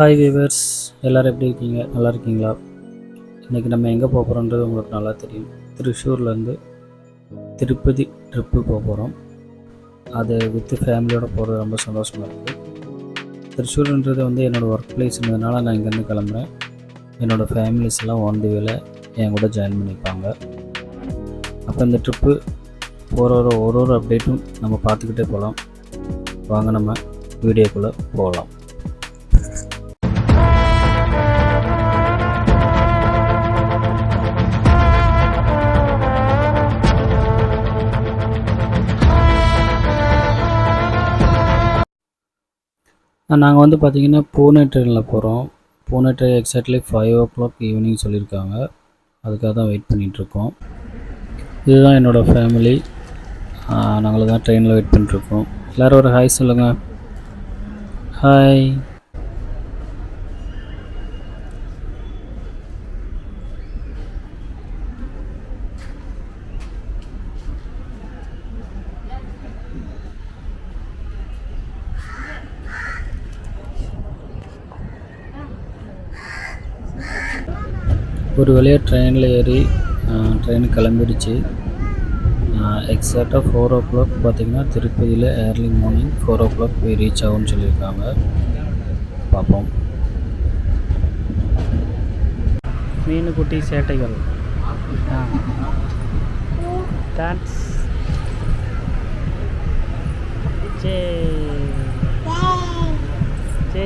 Hi viewers, எல்லோரும் எப்படி இருக்கீங்க? நல்லா இருக்கீங்களா? இன்றைக்கி நம்ம எங்கே போகிறோன்றது உங்களுக்கு நல்லா தெரியும். திருச்சூர்லேருந்து திருப்பதி ட்ரிப்பு போகிறோம். அது வித்து ஃபேமிலியோடு போகிறது ரொம்ப சந்தோஷமாக இருக்குது. திருச்சூர்ன்றது என்னோடய ஒர்க் பிளேஸ்ன்றதுனால நான் இங்கேருந்து கிளம்புறேன். என்னோடய ஃபேமிலிஸ் எல்லாம் ஒன் தி வேல என் கூட ஜாயின் பண்ணிப்பாங்க. அப்போ இந்த ட்ரிப்பு போகிற ஒரு அப்டேட்டும் நம்ம பார்த்துக்கிட்டே போகலாம். வாங்க நம்ம வீடியோக்குள்ளே போகலாம். நாங்கள் பார்த்திங்கன்னா பூனே ட்ரெயினில் போகிறோம். Pune train exactly 5 o'clock evening சொல்லியிருக்காங்க. அதுக்காக தான் வெயிட் பண்ணிகிட்ருக்கோம். இதுதான் என்னோடய ஃபேமிலி. நாங்கள் தான் ட்ரெயினில் வெயிட் பண்ணிட்டுருக்கோம். எல்லோரும் ஒரு ஹாய் சொல்லுங்கள். ஹாய். ஒரு வழியாக ட்ரெயினில் ஏறி ட்ரெயின் கிளம்பிடுச்சு. எக்ஸாக்டாக 4 o'clock பார்த்திங்கன்னா திருப்பதியில் ஏர்லி மார்னிங் 4 o'clock போய் ரீச் ஆகும்னு சொல்லியிருக்காங்க. பார்ப்போம். மீனுக்குட்டி சேட்டைகள். டான்ஸ். சே சே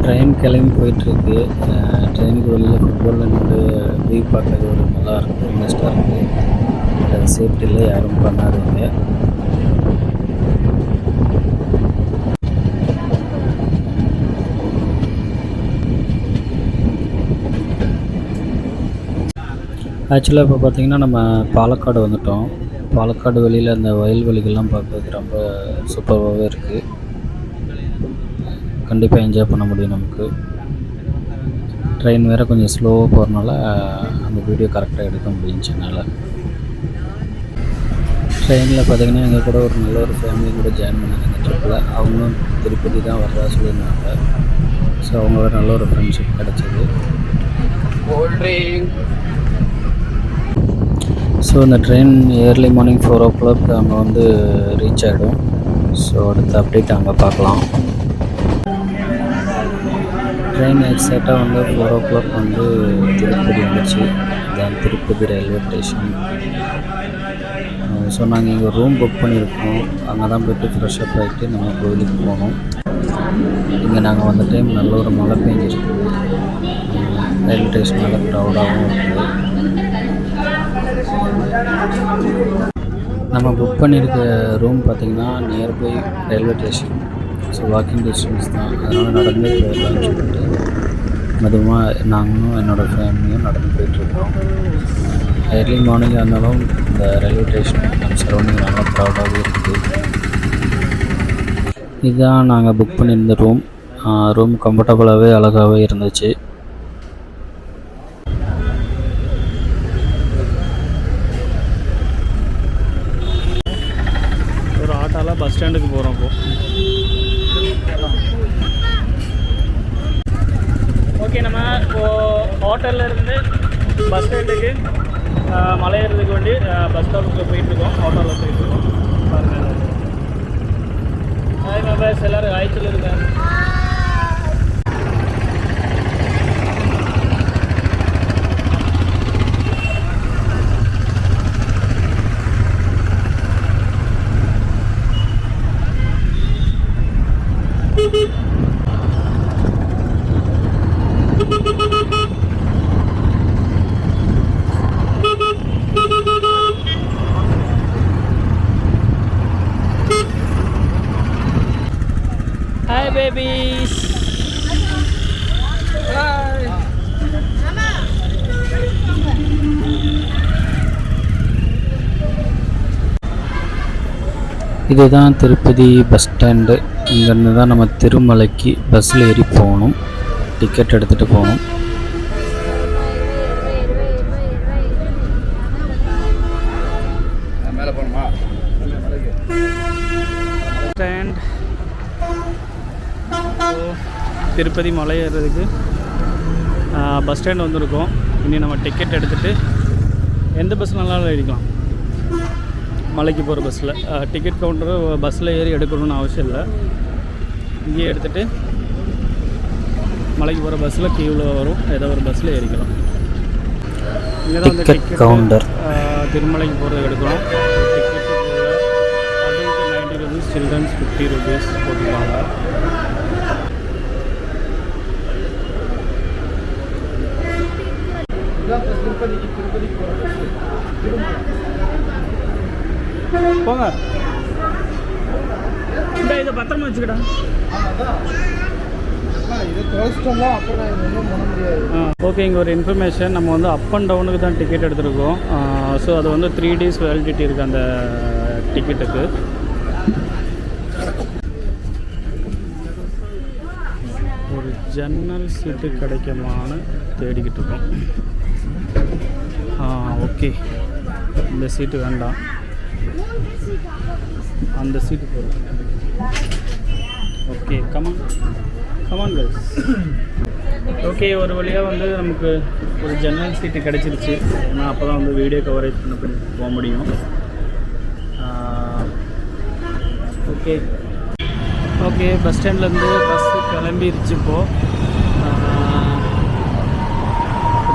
ட்ரெயின் கிளம்பி போயிட்டுருக்கு. ட்ரெயினுக்கு வெளியில் ஃபுட்பாலில் நின்று வியூ பார்க்கறது ஒரு நல்லா இருக்குது, இன்ட்ரெஸ்ட்டாக இருக்குது. பட் அது சேஃப்டியில் யாரும் பண்ணாதீங்க. ஆக்சுவலாக இப்போ பார்த்திங்கன்னா நம்ம பாலக்காடு வந்துட்டோம். பாலக்காடு வெளியில் அந்த வயல்வெளிகள்லாம் பார்க்கறதுக்கு ரொம்ப சூப்பராகவே இருக்குது. கண்டிப்பாக என்ஜாய் பண்ண முடியும் நமக்கு. ட்ரெயின் வேறு கொஞ்சம் ஸ்லோவாக போகிறனால அந்த வீடியோ கரெக்டாக எடுக்க முடிஞ்சிச்சு என்னால். ட்ரெயினில் பார்த்திங்கன்னா எங்கள் கூட ஒரு நல்ல ஒரு ஃபேமிலி கூட ஜாயின் பண்ணாங்க இந்த ட்ரிப்பில். அவங்களும் திருப்பதி தான் வர்றதா சொல்லியிருந்தாங்க. ஸோ அவங்களோட நல்ல ஒரு ஃப்ரெண்ட்ஷிப் கிடச்சிது. ஸோ இந்த ட்ரெயின் ஏர்லி மார்னிங் 4 o'clock அங்கே ரீச் ஆகிடும். ஸோ அடுத்த அப்டேட் அங்கே பார்க்கலாம். ட்ரெயின் எக்ஸாக்டாக 4 o'clock திருப்பதி வந்துச்சு. இதுதான் திருப்பதி ரயில்வே ஸ்டேஷன். ஸோ நாங்கள் இங்கே ரூம் புக் பண்ணியிருக்கோம். அங்கே தான் போய்ட்டு ஃப்ரெஷ்அப் ஆகிட்டு நம்ம கோயிலுக்கு போகணும். இங்கே நாங்கள் வந்த டைம் நல்ல ஒரு மழை பெஞ்சிருக்குது. ரயில்வே ஸ்டேஷன் நல்லா க்ரௌடாகவும் இருக்குது. நம்ம புக் பண்ணியிருக்க ரூம் பார்த்திங்கன்னா nearby railway station. So walking distance தான். அதனால் நடந்து போயிடலான்னு சொல்லிட்டு மெதுவாக நாங்களும் என்னோடய ஃபேமிலியும் நடந்து போயிட்டுருக்கோம். ஏர்லி மார்னிங்காக இருந்தாலும் இந்த ரயில்வே ஸ்டேஷன் நம்ம சரௌண்டிங் நல்லா க்ரௌடாகவே இருக்குது. இதுதான் நாங்கள் புக் பண்ணியிருந்த ரூம். ரூம் கம்ஃபர்டபுளாகவே அழகாகவே இருந்துச்சு. ஒரு ஆட்டோவில் பஸ் ஸ்டாண்டுக்கு போகிறோம். ஓகே, நம்ம இப்போது ஹோட்டல்லேருந்து பஸ் ஸ்டாண்டுக்கு மலை ஏறதுக்கு வேண்டி பஸ் ஸ்டாப்புக்கு போயிட்டுருக்கோம். ஆட்டோவில் போயிட்டுருக்கோம். பாருங்கள். ஹாய் மெம்பர்ஸ், எல்லோரும் ஹாய் சொல்லியிருக்கேன். Hi babies. Hi. இதுதான் திருப்பதி பஸ் ஸ்டாண்டு. இங்கேருந்து தான் நம்ம திருமலைக்கு பஸ்ஸில் ஏறி போகணும். டிக்கெட் எடுத்துகிட்டு போகணும். ஸ்டாண்ட் திருப்பதி மலை ஏறுறதுக்கு பஸ் ஸ்டாண்ட் வந்திருக்கோம். இனி நம்ம டிக்கெட் எடுத்துகிட்டு எந்த பஸ் நல்லாலும் ஏறிக்கலாம். மலைக்கு போகிற பஸ்ஸில் டிக்கெட் கவுண்டரு பஸ்ஸில் ஏறி எடுக்கணும்னு அவசியம் இல்லை. இங்கேயே எடுத்துகிட்டு மலைக்கு போகிற பஸ்ஸில் கியூவில் வரும், ஏதோ ஒரு பஸ்ஸில் ஏறிக்கலாம். இங்கே தான் வந்து டிக்கெட் கவுண்டர் திருமலைக்கு போகிறது எடுக்கிறோம். Ticket adult 90 rupees, childrens 50 rupees போட்டுருவாங்க. போங்க, இதை பத்திரமா வச்சுக்கிட்டா. ஓகே, இங்கே ஒரு இன்ஃபர்மேஷன். நம்ம வந்து அப் அண்ட் டவுனுக்கு தான் டிக்கெட் எடுத்துருக்கோம். ஸோ அது வந்து 3 days வேலிடிட்டி இருக்குது அந்த டிக்கெட்டுக்கு. ஒரு ஜன்னல் சீட்டு கிடைக்குமான்னு தேடிக்கிட்டு இருக்கோம். ஓகே, இந்த சீட்டு வேண்டாம், அந்த சீட்டு போதும். Okay, come on guys. ஓகே, ஒரு வழியாக வந்து நமக்கு ஒரு ஜன்னல் சீட்டு கிடச்சிருச்சு. ஏன்னா அப்போ தான் வந்து வீடியோ கவரேஜ் பண்ணி போக முடியும். ஓகே, பஸ் ஸ்டாண்ட்லேருந்து பஸ்ஸு கிளம்பிருச்சு. இப்போது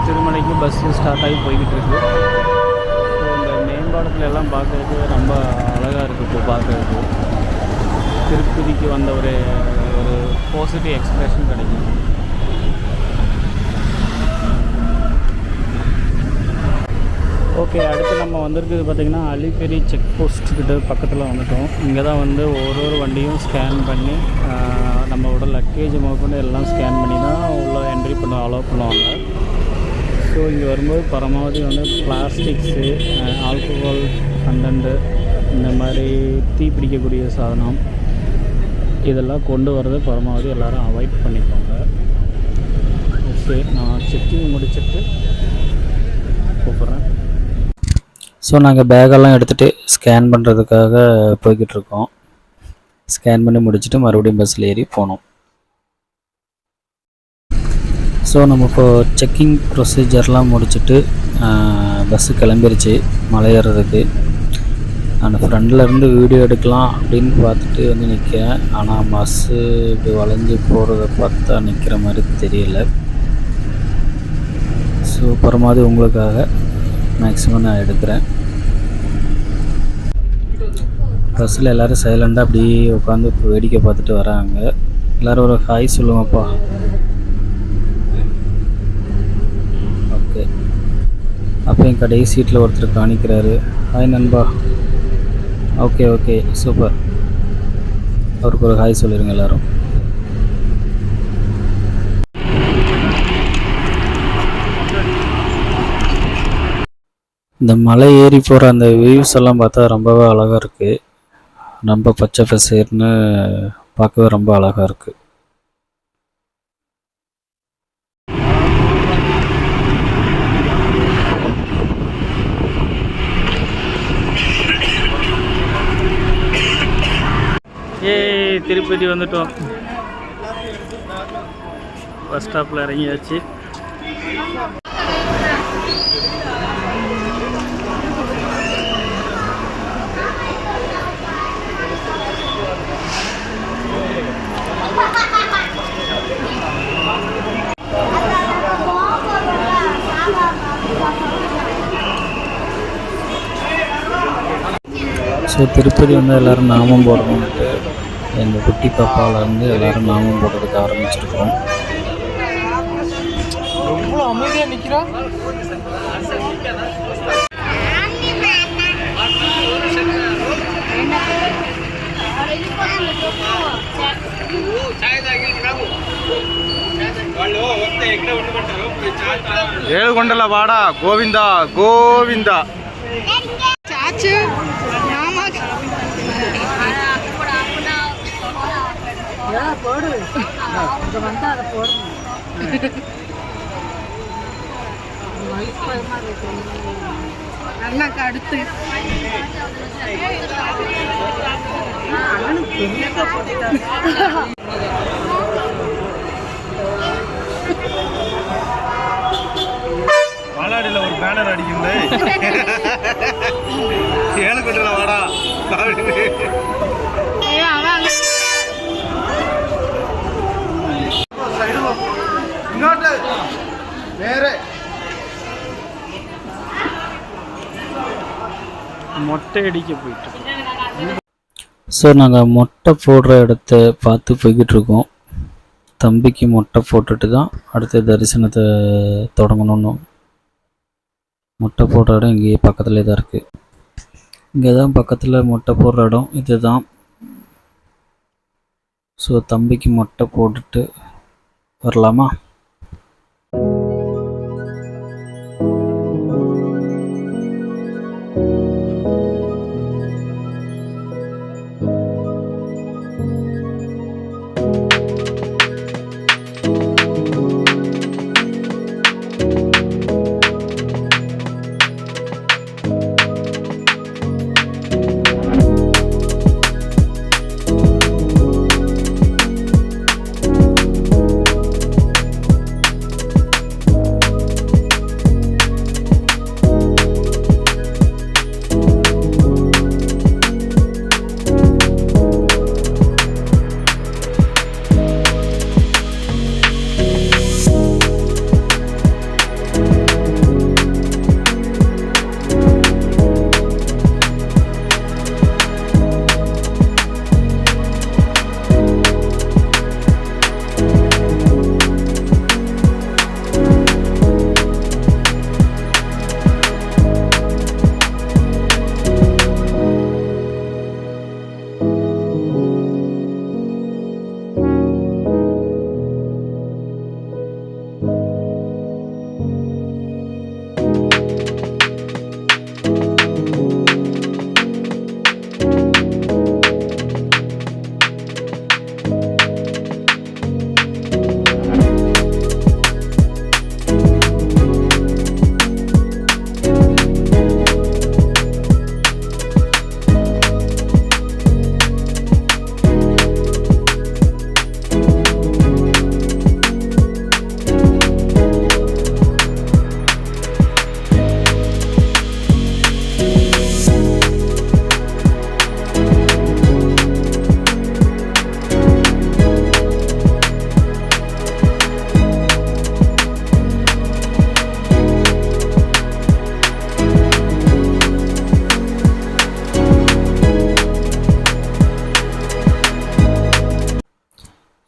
திருமலைக்கு பஸ்ஸு ஸ்டார்ட் ஆகி போய்கிட்டு இருக்குது. ஸோ இந்த மேம்பாலத்தில் எல்லாம் பார்க்குறதுக்கு ரொம்ப அழகாக இருக்குது. இப்போ பார்க்குறதுக்கு திருப்பதிக்கு வந்த ஒரு பாசிட்டிவ் எக்ஸ்பிரஷன் கிடைக்கும். ஓகே, அடுத்து நம்ம வந்திருக்குது பார்த்திங்கன்னா அலிபெரி செக் போஸ்ட்டுக்கிட்ட பக்கத்தில் வந்துட்டோம். இங்கே தான் வந்து ஒரு வண்டியும் ஸ்கேன் பண்ணி நம்மளோட லக்கேஜ் முதற்கொண்டு எல்லாம் ஸ்கேன் பண்ணி தான் உள்ள என்ட்ரி பண்ண அலோவ் பண்ணுவாங்க. ஸோ இங்கே வரும்போது பரமாவதி வந்து பிளாஸ்டிக்ஸு, ஆல்கஹால் கண்டென்ட்டு, இந்த மாதிரி தீப்பிடிக்கக்கூடிய சாதனம் இதெல்லாம் கொண்டு வரது பரமாவதி எல்லோரும் அவாய்ட் பண்ணிக்கோங்க. ஓகே, நான் செக்கிங் முடிச்சுட்டு கூப்பிட்றேன். ஸோ நாங்கள் பேக்கெல்லாம் எடுத்துகிட்டு ஸ்கேன் பண்ணுறதுக்காக போய்கிட்டுருக்கோம். ஸ்கேன் பண்ணி முடிச்சுட்டு மறுபடியும் பஸ்ஸில் ஏறி போனோம். ஸோ நம்ம இப்போது செக்கிங் ப்ரொசீஜர்லாம் முடிச்சுட்டு பஸ்ஸு கிளம்பிருச்சு மலை ஏறுறதுக்கு. நான் ஃப்ரெண்டில் இருந்து வீடியோ எடுக்கலாம் அப்படின்னு பார்த்துட்டு வந்து நிற்கிறேன். ஆனால் பஸ்ஸு இப்படி வளைஞ்சி போகிறத பார்த்தா நிற்கிற மாதிரி தெரியல. ஸோ பரமாதி உங்களுக்காக மேக்ஸிமம் நான் எடுக்கிறேன். பஸ்ஸில் எல்லோரும் சைலண்டாக அப்படியே உட்காந்து இப்போ வேடிக்கை பார்த்துட்டு வராங்க. எல்லோரும் ஒரு ஹாய் சொல்லுங்கப்பா. ஓகே, அப்போ என் கடைசி சீட்டில் ஒருத்தர் காணிக்கிறாரு. ஹாய் நண்பா. Okay super. அவருக்கு ஒரு ஹாய் சொல்லிடுங்க எல்லோரும். இந்த மலை ஏறி போகிற அந்த வியூஸ் எல்லாம் பார்த்தா ரொம்பவே அழகாக இருக்குது. ரொம்ப பச்சை பசேர்னு பார்க்கவே ரொம்ப அழகாக இருக்குது. திருப்பதி வந்துட்டோம். பஸ் ஸ்டாப்பில் இறங்கியாச்சு. ஸோ திருப்பதி வந்து எல்லோரும் நாமம் போடணுன்ட்டு எங்கள் குட்டி பாப்பாவில் வந்து எல்லோரும் நாமம் போடுறதுக்கு ஆரம்பிச்சிருக்கோம். எவ்வளோ அமைதியாக நிற்கிறோம். ఏడుకొండల వాడ గోవింద గోవింద. போடு இங்கே வந்து அதை போடணும். அண்ணாக்கு அடுத்து அண்ணனுக்கு பெரியக்கா போட்டுட்டாங்க. பாலாடியில் ஒரு பேனர் அடிக்குது. ஏழு கொண்டல வாடா இங்கோட்டு வேற மொட்டை அடிக்க போயிட்டு. ஸோ நாங்கள் மொட்டை போடுற இடத்த பார்த்து போய்கிட்டு இருக்கோம். தம்பிக்கு மொட்டை போட்டுட்டு தான் அடுத்த தரிசனத்தை தொடங்கணும்னு. மொட்டை போடுற இடம் இங்கேயே பக்கத்துலேயே தான் இருக்குது. இங்கே தான் பக்கத்தில் மொட்டை போடுற இடம் இது தான். ஸோ தம்பிக்கு மொட்டை போட்டுட்டு வரலாமா?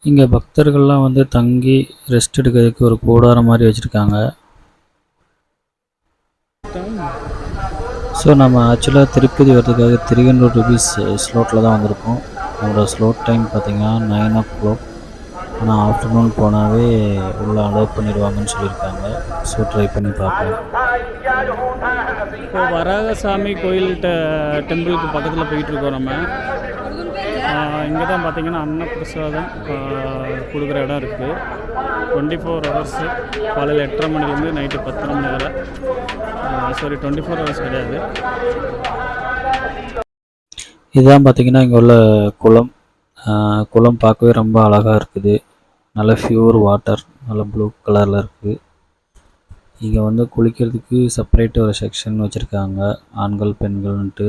இங்கே பக்தர்கள்லாம் வந்து தங்கி ரெஸ்ட் எடுக்கிறதுக்கு ஒரு கூடாரம் மாதிரி வச்சுருக்காங்க. ஸோ நம்ம ஆக்சுவலாக திருப்பதி வர்றதுக்காக 300 rupees ஸ்லோட்டில் தான் வந்திருக்கோம். நம்மளோட ஸ்லோட் டைம் பார்த்திங்கன்னா 9 o'clock. ஆனால் ஆஃப்டர்நூன் போனாவே உள்ளே அலோவ் பண்ணிடுவாங்கன்னு சொல்லியிருக்காங்க. ஸோ ட்ரை பண்ணி பார்க்கலாம். இப்போ வராகசாமி கோயில் டெம்பிளுக்கு பக்கத்தில் போயிட்டுருக்கோம் நம்ம. இங்கே தான் பார்த்திங்கன்னா அன்னப்பிரசாதம் கொடுக்குற இடம் இருக்குது. 24 hours காலையில் 8:30 மணிலேருந்து நைட்டு 10 மணி வரை. சாரி 24 hours கிடையாது. இதுதான் பார்த்திங்கன்னா இங்கே உள்ள குளம். குளம் பார்க்கவே ரொம்ப அழகாக இருக்குது. நல்ல பியூர் வாட்டர், நல்ல ப்ளூ கலரில் இருக்குது. இங்கே வந்து குளிக்கிறதுக்கு செப்பரேட்டு ஒரு செக்ஷன் வச்சுருக்காங்க, ஆண்கள் பெண்கள்ன்ட்டு.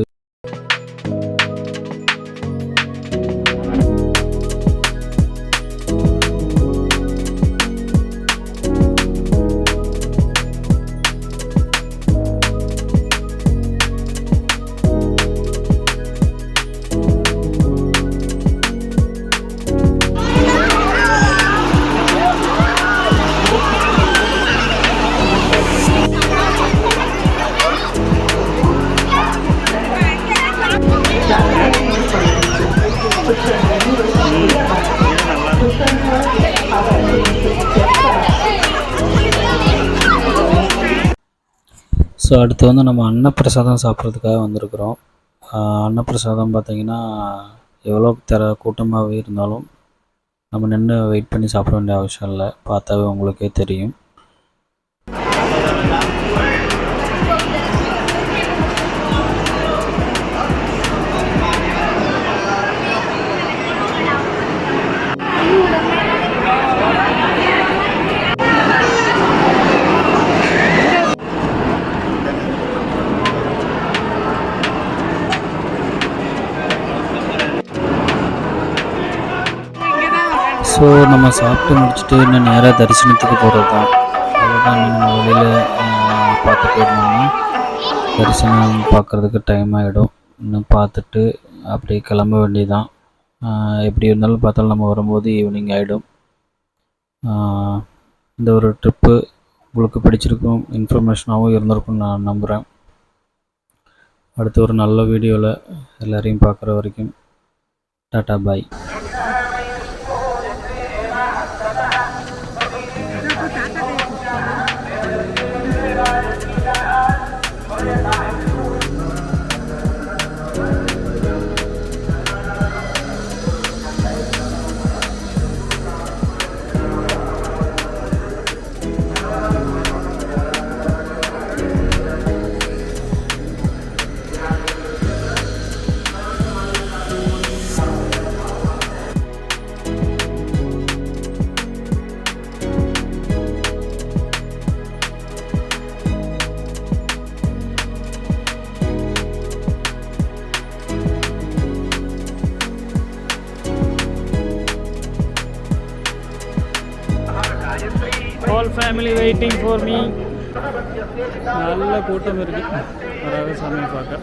ஸோ அடுத்து வந்து நம்ம அன்னப்பிரசாதம் சாப்பிட்றதுக்காக வந்திருக்கிறோம். அன்னப்பிரசாதம் பார்த்திங்கன்னா எவ்வளோ கூட்டமாகவே இருந்தாலும் நம்ம நின்று வெயிட் பண்ணி சாப்பிட வேண்டிய அவசியம் இல்லை, பார்த்தாவே உங்களுக்கே தெரியும். ஸோ நம்ம சாப்பிட்டு முடிச்சுட்டு இன்னும் நேராக தரிசனத்துக்கு போகிறது தான். அதுதான் நம்ம வெளியில் பார்த்துட்டு இருந்தோம்னா தரிசனம் பார்க்குறதுக்கு டைம் ஆகிடும். இன்னும் பார்த்துட்டு அப்படியே கிளம்ப வேண்டியதான். எப்படி இருந்தாலும் பார்த்தாலும் நம்ம வரும்போது ஈவினிங் ஆகிடும். இந்த ஒரு ட்ரிப்பு உங்களுக்கு பிடிச்சிருக்கும், இன்ஃபர்மேஷனாகவும் இருந்திருக்கும்னு நான் நம்புகிறேன். அடுத்து ஒரு நல்ல வீடியோவில் எல்லோரையும் பார்க்குற வரைக்கும் tata bye. All family waiting for me. நல்ல கூட்டம் இருக்கு வராக சாமியை பார்க்க.